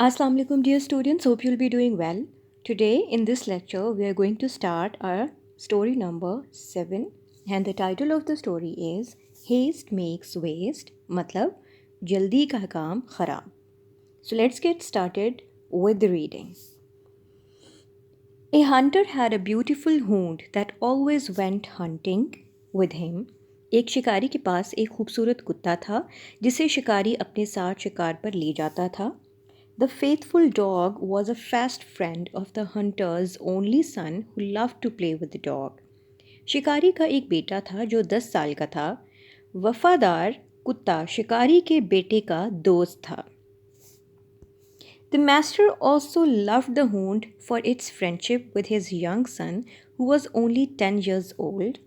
Assalamu alaikum dear students, hope you'll be doing well. Today in this lecture we are going to start our story number 7 and the title of the story is Haste Makes Waste मतलब जल्दी का काम खराब. So let's get started with the reading. A hunter had a beautiful hound that always went hunting with him. एक शिकारी के पास एक खूबसूरत कुत्ता था जिसे शिकारी अपने साथ शिकार पर ले जाता था. The faithful dog was a fast friend of the hunter's only son who loved to play with the dog. शिकारी का एक बेटा था जो 10 साल का था. वफादार कुत्ता शिकारी के बेटे का दोस्त था. The master also loved the hound for its friendship with his young son who was only 10 years old.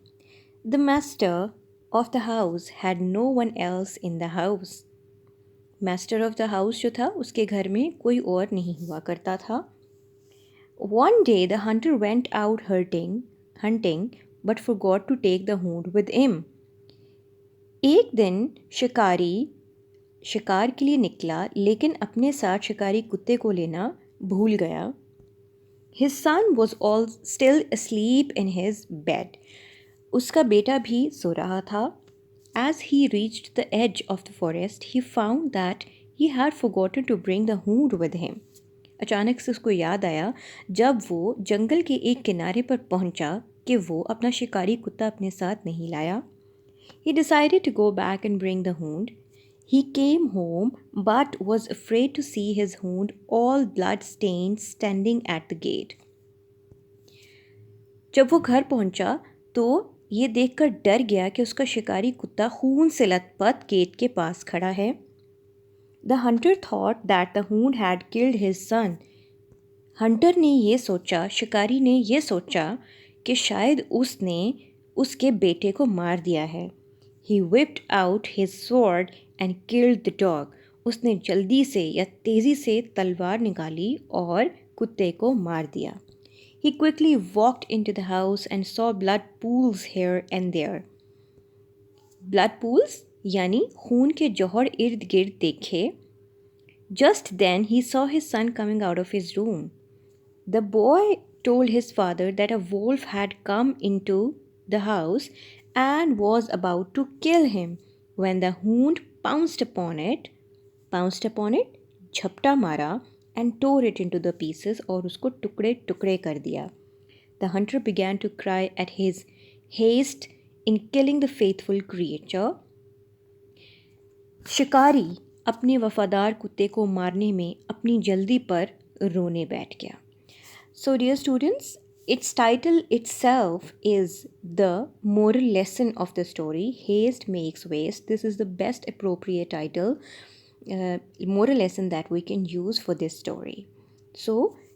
The master of the house had no one else in the house. Master of the house जो था उसके घर में कोई और नहीं हुआ करता था. One day the hunter went out hunting but forgot to take the hound with him. एक दिन शिकारी शिकार के लिए निकला लेकिन अपने साथ शिकारी कुत्ते को लेना भूल गया. His son was all still asleep in his bed. उसका बेटा भी सो रहा था. As he reached the edge of the forest, he found that he had forgotten to bring the hound with him. अचानक से उसको याद आया जब वो जंगल के एक किनारे पर पहुंचा कि वो अपना शिकारी कुत्ता अपने साथ नहीं लाया. He decided to go back and bring the hound. He came home but was afraid to see his hound all blood-stained standing at the gate. जब वो घर पहुंचा तो ये देखकर डर गया कि उसका शिकारी कुत्ता खून से लथपथ गेट के पास खड़ा है. The Hunter thought that the hound had killed his son. Hunter ने ये सोचा, शिकारी ने ये सोचा कि शायद उसने उसके बेटे को मार दिया है. ही whipped out his sword and killed the dog. उसने जल्दी से या तेज़ी से तलवार निकाली और कुत्ते को मार दिया. He quickly walked into the house and saw blood pools here and there. Blood pools यानी खून के जौहर इर्द गिर्द देखे. Just then he saw his son coming out of his room. The boy told his father that a wolf had come into the house and was about to kill him when the hound pounced upon it, झपटा मारा and tore it into the pieces और उसको टुकड़े टुकड़े कर दिया. The hunter began to cry at his haste in killing the faithful creature. शिकारी अपने वफादार कुत्ते को मारने में अपनी जल्दी पर रोने बैठ गया. So dear students, its title itself is the moral lesson of the story. Haste makes waste. This is the best appropriate title, moral lesson that we can use for this story. So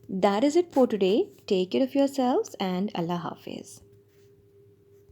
that is it for today. Take care of yourselves and Allah Hafiz.